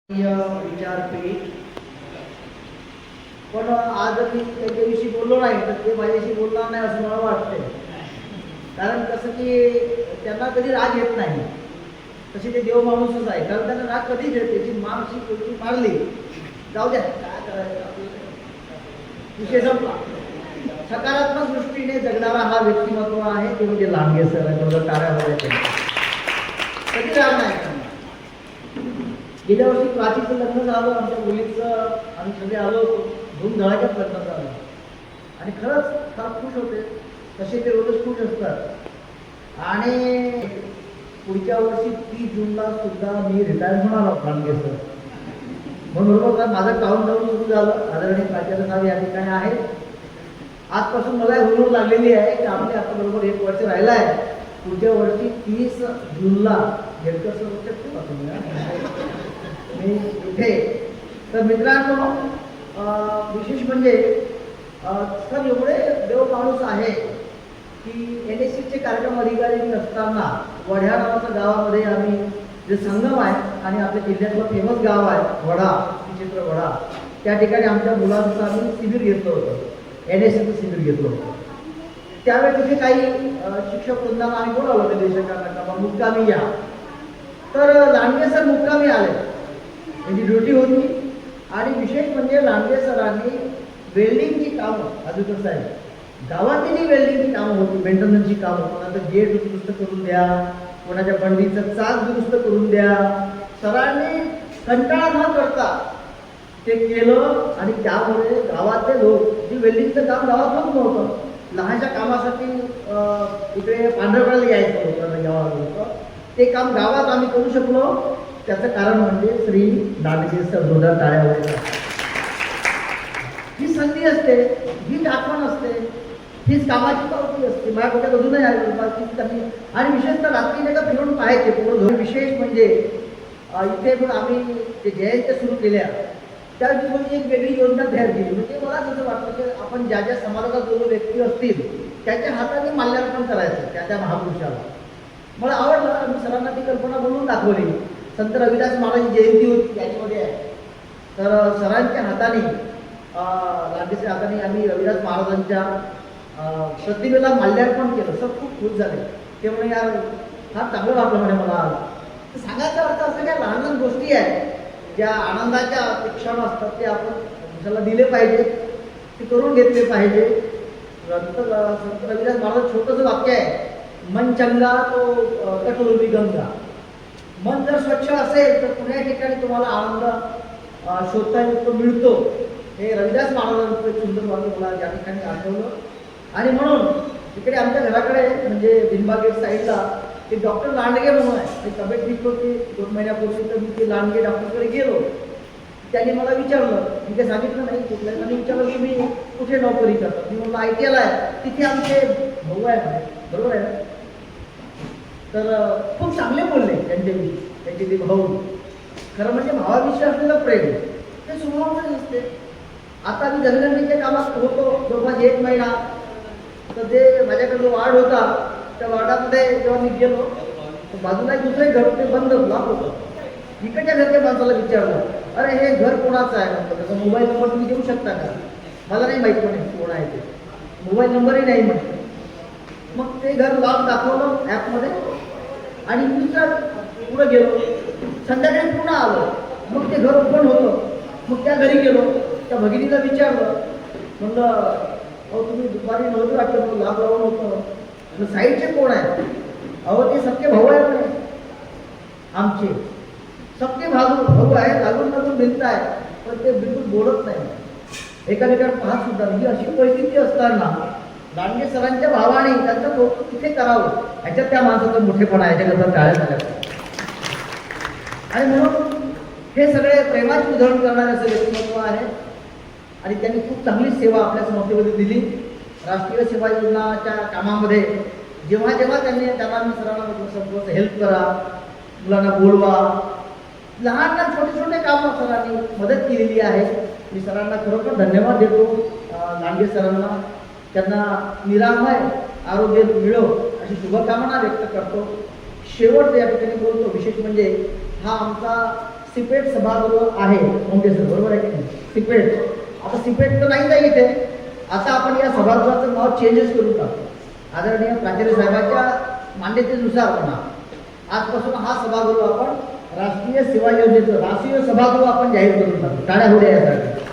विचारपीठ. पण आज मी त्याच्याविषयी बोललो नाही तर ते माझ्याशी बोलणार नाही असं मला वाटतंय. कारण कसं की त्यांना कधी राग येत नाही, तशी ते देव माणूसच आहे. कारण त्यांना राग कधीच येत त्याची माणशी कोणी मारली जाऊ द्या, काय करायचं, विषय संपला. सकारात्मक दृष्टीने जगणारा हा व्यक्तिमत्व आहे ते म्हणजे लांडगे सर. तेवढं कार्यामध्ये कधी राग नाही. गेल्या वर्षी प्राचीचं लग्न झालं आमच्या मुलीचं, आम्ही सगळे आलो होतो, धूमधडाक्यात लग्न झालं आणि खरंच फार खुश होते. तसे ते रोजच खुश असतात. आणि पुढच्या वर्षी 30 जूनला सुद्धा मी रिटायर होणार आहोत लांडगे सर. म्हणून बरोबर माझं काउंटडाऊन सुरू झालं. आदरणीय प्राचार्य साहेब या ठिकाणी आहे. आजपासून मला हुरूर लागलेली आहे की आपले आता बरोबर 1 वर्ष राहिलं आहे. पुढच्या वर्षी 30 जूनला हेडकर सर मी इथे. तर मित्रांनो, विशेष म्हणजे सर एवढे देव माणूस आहे की NSCचे कार्यक्रम अधिकारी असताना वढ्या नावाच्या गावामध्ये आम्ही जे संगम आहे आणि आपल्या जिल्ह्यातलं फेमस गाव आहे वडा, विचित्र वडा, त्या ठिकाणी आमच्या मुलांचं आम्ही शिबिर घेतलं होतं. NSCचं शिबिर घेतलं होतं. त्यावेळी तिथे काही शिक्षक वृंदांना आम्ही बोलावलं होतं देशकांना मुक्कामी या. तर लांडगे सर मुक्कामी आले, त्यांची ड्युटी होती. आणि विशेष म्हणजे लांडगे सरांनी वेल्डिंगची कामं, अजून कसं आहे गावातील जी वेल्डिंगची कामं होती, मेंटेनन्सची कामं, कोणाचं गेट दुरुस्त करून द्या, कोणाच्या बंडीचं चाक दुरुस्त करून द्या, सरांनी कंटाळा न करता ते केलं. आणि त्यामुळे गावातले लोक, जी वेल्डिंगचं काम गावात होत नव्हतं, लहानशा कामासाठी इकडे पांढरकळाला यायचं होतं, गावाला होतं, ते काम गावात आम्ही करू शकलो. त्याचं कारण म्हणजे श्री लांडगे सर. जोरदार टाळ्या वगैरे. ही संधी असते, हीच आठवण असते, हीच कामाची पावती असते. माझ्या डोक्यात अजूनही आहे. आणि विशेषतः रात्री नाही का फिरून पाहायचे पोरं. विशेष म्हणजे इथे पण आम्ही जे जयंत्या सुरू केल्या त्यावेळी थोडी एक वेगळी योजना तयार केली. म्हणजे मला असं वाटतं की आपण ज्या ज्या समाजाचा जो व्यक्ती असतील त्याच्या हाताने माल्यार्पण करायचं त्या त्या महापुरुषाला. मला आवडलं आणि मी सरांना ती कल्पना बनवून दाखवली. संत रविदास महाराजांची जयंती होती त्याच्यामध्ये आहे. तर सरांच्या हाताने, लांडगेच्या हाताने आम्ही रविदास महाराजांच्या प्रतिमेला माल्यार्पण केलं. सर खूप खुश झाले. ते म्हणे यार फार चांगलं वाटलं म्हणे मला. तर सांगायचा अर्थ असं काय लहान लहान गोष्टी आहेत ज्या आनंदाच्या क्षण असतात ते आपण दुसऱ्याला दिले पाहिजे, ते करून घेतले पाहिजे. संत रविदास महाराज छोटंसं वाक्य आहे, मन चंगा तो कटोरी गंगा. मन जर स्वच्छ असेल तर कुण्या ठिकाणी तुम्हाला आनंद शोधता येतो, मिळतो. हे रविदास महाराजांचं एक सुंदर वाक्य मला या ठिकाणी आठवलं. आणि म्हणून तिकडे आमच्या घराकडे म्हणजे बिनबाग गेट साईडला ते डॉक्टर लांडगे म्हणून आहे. ते तब्येत ठीक होती 2 महिन्यापूर्वी. तर मी ते लांडगे डॉक्टरकडे गेलो. त्यांनी मला विचारलं, मी काही सांगितलं नाही कुठल्याला. मी विचारलं की मी कुठे नोकरी करतो. मी म्हणलं ITL आहे. तिथे आमचे भाऊ आहे, बरोबर आहे ना. तर खूप चांगले बोलले त्यांचे ते भाऊ. खरं म्हणजे भावाविषयी असलेलं प्रेम ते स्वभावामध्ये असते. आता मी दहीहंडीच्या कामात होतो जवळपास 1 महिना. तर ते माझ्याकडे जो वार्ड होता त्या वार्डामध्ये जेव्हा मी गेलो तर बाजूला एक दुसरं घर ते बंद लॉक होतं. इकडच्या घरच्या माणसाला विचारलं, अरे हे घर कोणाचं आहे म्हटलं. त्याचा मोबाईल नंबर तुम्ही देऊ शकता का. मला नाही माहीत म्हणे कोण आहे ते, मोबाईल नंबरही नाही म्हटलं. मग ते घर लॉक दाखवलं ॲपमध्ये आणि मी तर पुढं गेलो. संध्याकाळी पुन्हा आलो. मग ते घर ओपन होतं. मग त्या घरी गेलो. त्या भगिनीला विचारलं, म्हणलं अहो तुम्ही दुपारी नव्हतं वाटलं, मग लॉक लावून होतं. मग साईडचे कोण आहे. अहो ते सख्खे भाऊ आहे म्हणे आमचे. सख्खे भाऊ आहे, लागून भिंत आहे, पण ते बिलकुल बोलत नाही, एकामेकाला पाहत सुद्धा. ही अशी परिस्थिती असताना लांडगे सरांच्या भावाने त्यांचं कौतुक तिथे करावं, ह्याच्यात त्या माणसाचा मोठेपणा आहे. ह्याच्याकरता टाळ्या झाल्या. आणि म्हणून हे सगळे प्रेमाची उधळण करणारे असं व्यक्तिमत्व आहे. आणि त्यांनी खूप चांगली सेवा आपल्या संस्थेमध्ये दिली. राष्ट्रीय सेवा योजनाच्या कामामध्ये जेव्हा त्यांना मी सरांना हेल्प करा, मुलांना बोलवा, लहान लहान छोटे छोटे कामं सरांनी मदत केलेली आहे. मी सरांना खरोखर धन्यवाद देतो. लांडगे सरांना त्यांना निरामय आरोग्य मिळो अशी शुभकामना व्यक्त करतो. शेवट या ठिकाणी बोलतो. विशेष म्हणजे हा आमचा सिपेट सभागृह आहे मोठे सर, बरोबर आहे की नाही? सिपेट, आता सिपेट तर नाही जाईल इथे, आता आपण या सभागृहाचं नाव चेंजेस करून टाकू. आदरणीय प्राचार्य साहेबांच्या मान्यतेनुसार म्हणा, आजपासून हा सभागृह आपण राष्ट्रीय सेवा योजनेचं राष्ट्रीय सभागृह आपण जाहीर करून टाकू. टाळ्या होऊ द्या यासाठी.